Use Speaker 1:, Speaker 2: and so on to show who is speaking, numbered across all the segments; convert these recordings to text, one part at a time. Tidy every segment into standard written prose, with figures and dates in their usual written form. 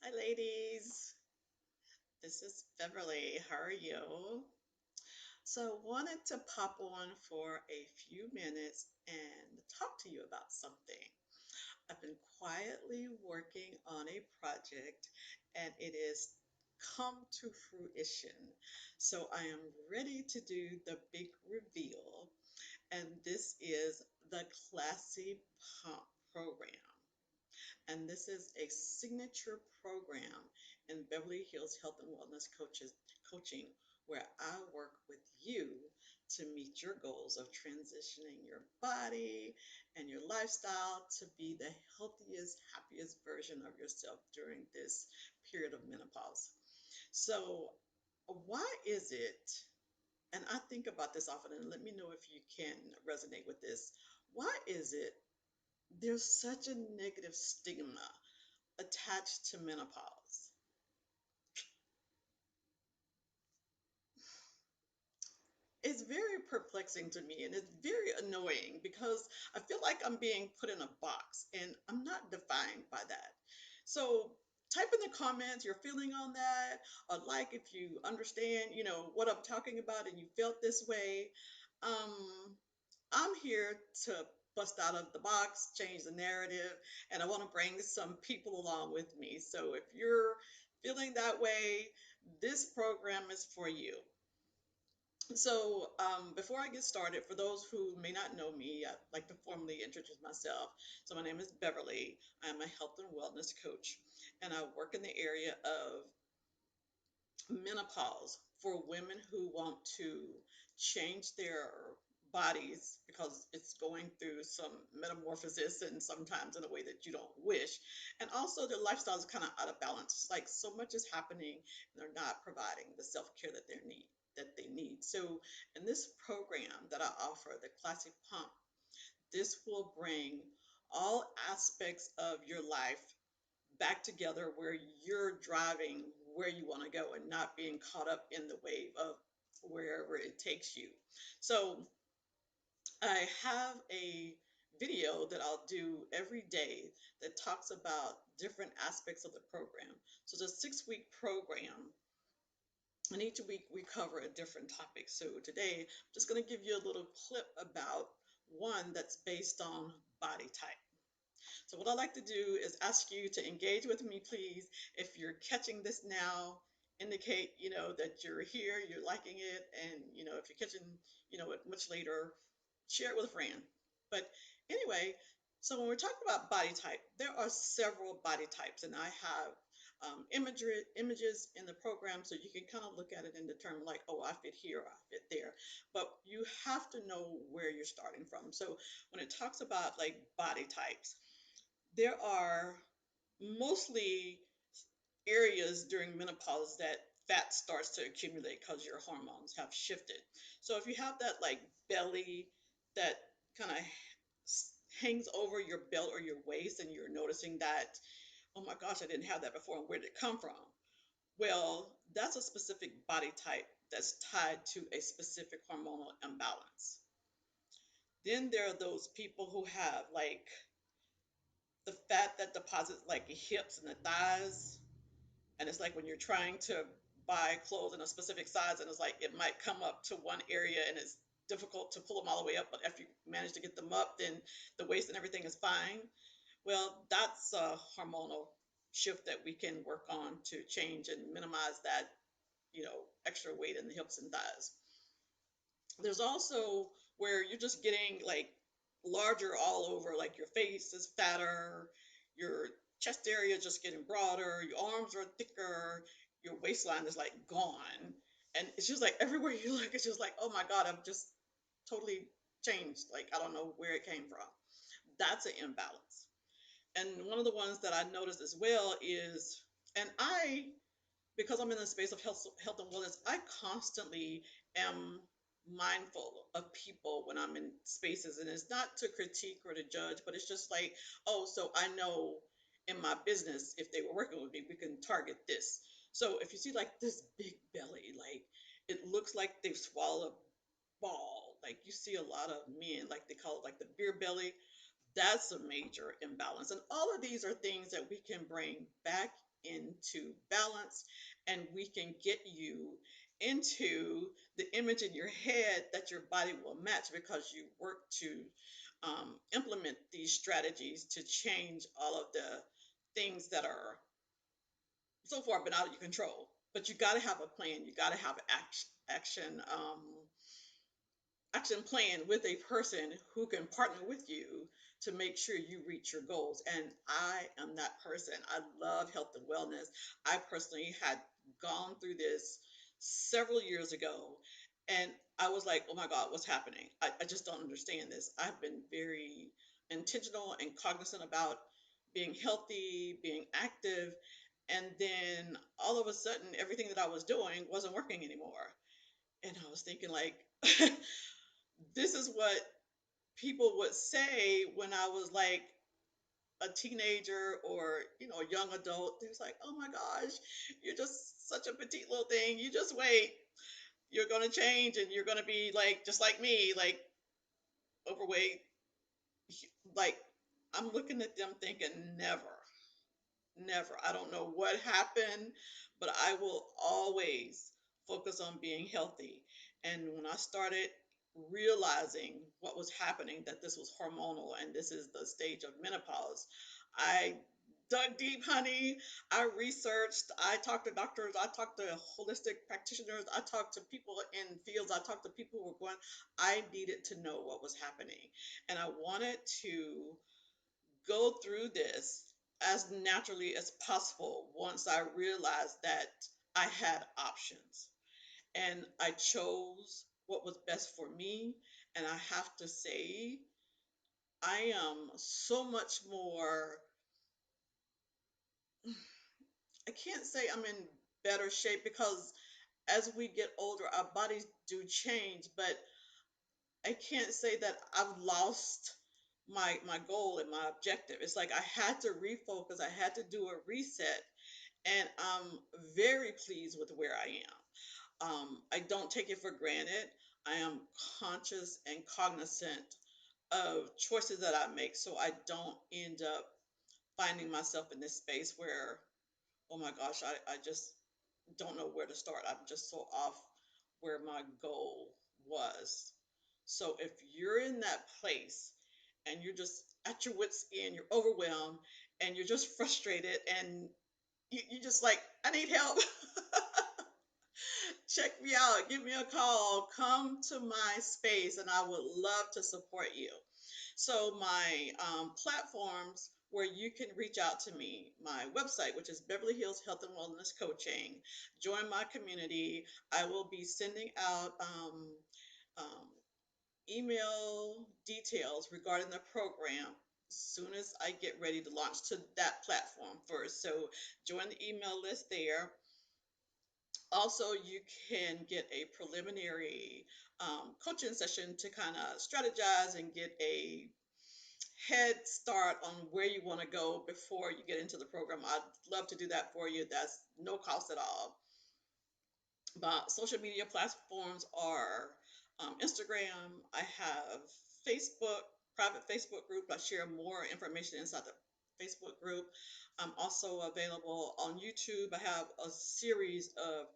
Speaker 1: Hi, ladies. This is Beverly. How are you? So, wanted to pop on for a few minutes and talk to you about something. I've been quietly working on a project and it is come to fruition. So, I am ready to do the big reveal, and this is the Classy Pump program. And this is a signature program in Beverly Hills Health and Wellness Coaching, where I work with you to meet your goals of transitioning your body and your lifestyle to be the healthiest, happiest version of yourself during this period of menopause. So, why is it, and I think about this often, and let me know if you can resonate with this. Why is it there's such a negative stigma attached to menopause? It's very perplexing to me and it's very annoying because I feel like I'm being put in a box and I'm not defined by that. So type in the comments your feeling on that, or like if you understand, what I'm talking about and you felt this way. Um, I'm here to bust out of the box, change the narrative, and I want to bring some people along with me. So if you're feeling that way, this program is for you. So, before I get started, for those who may not know me, I'd like to formally introduce myself. So, my name is Beverly. I'm a health and wellness coach, and I work in the area of menopause for women who want to change their bodies because it's going through some metamorphosis and sometimes in a way that you don't wish. And also, their lifestyle is kind of out of balance. It's like so much is happening and they're not providing the self-care that they need. So in this program that I offer, the Classic Pump, this will bring all aspects of your life back together where you're driving where you want to go and not being caught up in the wave of wherever it takes you. So I have a video that I'll do every day that talks about different aspects of the program. So it's a 6 week program, and each week we cover a different topic. So today, I'm just going to give you a little clip about one that's based on body type. So what I like to do is ask you to engage with me, please. If you're catching this now, indicate, that you're here, you're liking it, and, if you're catching, it much later, share it with a friend. But anyway, so when we're talking about body type, there are several body types, and I have images in the program so you can kind of look at it and determine like, oh, I fit here, or I fit there. But you have to know where you're starting from. So when it talks about like body types, there are mostly areas during menopause that fat starts to accumulate because your hormones have shifted. So if you have that like belly that kind of hangs over your belt or your waist and you're noticing that, oh my gosh, I didn't have that before, and where did it come from? Well, that's a specific body type that's tied to a specific hormonal imbalance. Then there are those people who have like the fat that deposits like the hips and the thighs. And it's like when you're trying to buy clothes in a specific size, and it's like it might come up to one area and it's difficult to pull them all the way up. But if you manage to get them up, then the waist and everything is fine. Well, that's a hormonal shift that we can work on to change and minimize that, extra weight in the hips and thighs. There's also where you're just getting like larger all over, like your face is fatter, your chest area is just getting broader, your arms are thicker, your waistline is like gone. And it's just like everywhere you look, it's just like, oh my God, I'm just totally changed. Like, I don't know where it came from. That's an imbalance. And one of the ones that I noticed as well is, and because I'm in the space of health and wellness, I constantly am mindful of people when I'm in spaces. And it's not to critique or to judge, but it's just like, oh, so I know in my business, if they were working with me, we can target this. So if you see like this big belly, like it looks like they've swallowed a ball. Like you see a lot of men, like they call it like the beer belly. That's a major imbalance. And all of these are things that we can bring back into balance, and we can get you into the image in your head that your body will match because you work to implement these strategies to change all of the things that are so far been out of your control. But you got to have a plan. You got to have action plan with a person who can partner with you to make sure you reach your goals. And I am that person. I love health and wellness. I personally had gone through this several years ago, and I was like, oh my God, what's happening? I just don't understand this. I've been very intentional and cognizant about being healthy, being active, and then all of a sudden, everything that I was doing wasn't working anymore. And I was thinking, like, this is what people would say when I was like a teenager or, a young adult. It was like, oh my gosh, you're just such a petite little thing. You just wait. You're going to change and you're going to be like, just like me, like overweight. Like, I'm looking at them thinking, never. Never. I don't know what happened, but I will always focus on being healthy. And when I started realizing what was happening, that this was hormonal and this is the stage of menopause, I dug deep, honey. I researched, I talked to doctors, I talked to holistic practitioners, I talked to people in fields, I talked to people who were going, I needed to know what was happening. And I wanted to go through this as naturally as possible once I realized that I had options. And I chose what was best for me. And I have to say, I am so much more, I can't say I'm in better shape because as we get older, our bodies do change, but I can't say that I've lost my goal and my objective. It's like I had to refocus, I had to do a reset, and I'm very pleased with where I am. I don't take it for granted. I am conscious and cognizant of choices that I make so I don't end up finding myself in this space where, oh my gosh, I just don't know where to start. I'm just so off where my goal was. So if you're in that place and you're just at your wits' end, you're overwhelmed and you're just frustrated and you just like, I need help. Check me out. Give me a call. Come to my space and I would love to support you. So my platforms where you can reach out to me, my website, which is Beverly Hills Health and Wellness Coaching. Join my community. I will be sending out um, email details regarding the program as soon as I get ready to launch to that platform first. So join the email list there. Also, you can get a preliminary coaching session to kind of strategize and get a head start on where you want to go before you get into the program. I'd love to do that for you. That's no cost at all. But social media platforms are Instagram. I have Facebook, private Facebook group. I share more information inside the Facebook group. I'm also available on YouTube. I have a series of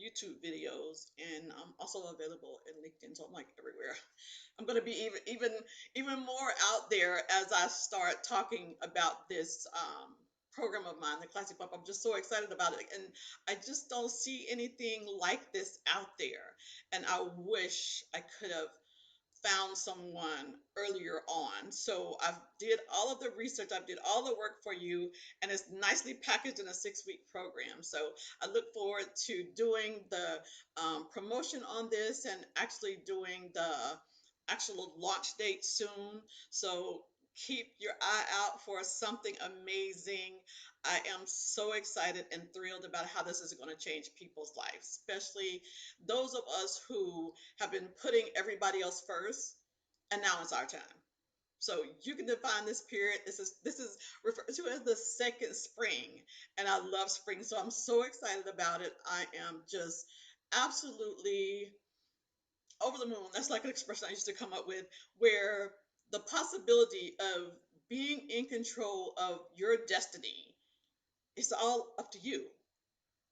Speaker 1: YouTube videos, and I'm also available in LinkedIn. So I'm like everywhere. I'm going to be even more out there as I start talking about this program of mine, the Classic Pop. I'm just so excited about it, and I just don't see anything like this out there. And I wish I could have found someone earlier on. So I've did all of the research, I've did all the work for you, and it's nicely packaged in a 6-week program. So I look forward to doing the promotion on this and actually doing the actual launch date soon. So keep your eye out for something amazing. I am so excited and thrilled about how this is going to change people's lives, especially those of us who have been putting everybody else first, and now it's our time. So you can define this period. This is referred to as the second spring, and I love spring. So I'm so excited about it. I am just absolutely over the moon. That's like an expression I used to come up with, where the possibility of being in control of your destiny It's all up to you.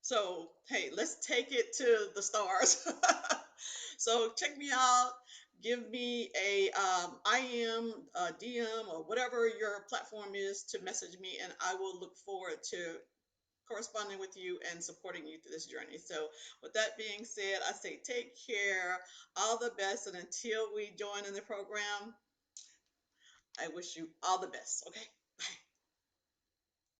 Speaker 1: So, hey, let's take it to the stars. So, check me out. Give me a IM, DM, or whatever your platform is to message me, and I will look forward to corresponding with you and supporting you through this journey. So, with that being said, I say take care, all the best, and until we join in the program, I wish you all the best. Okay.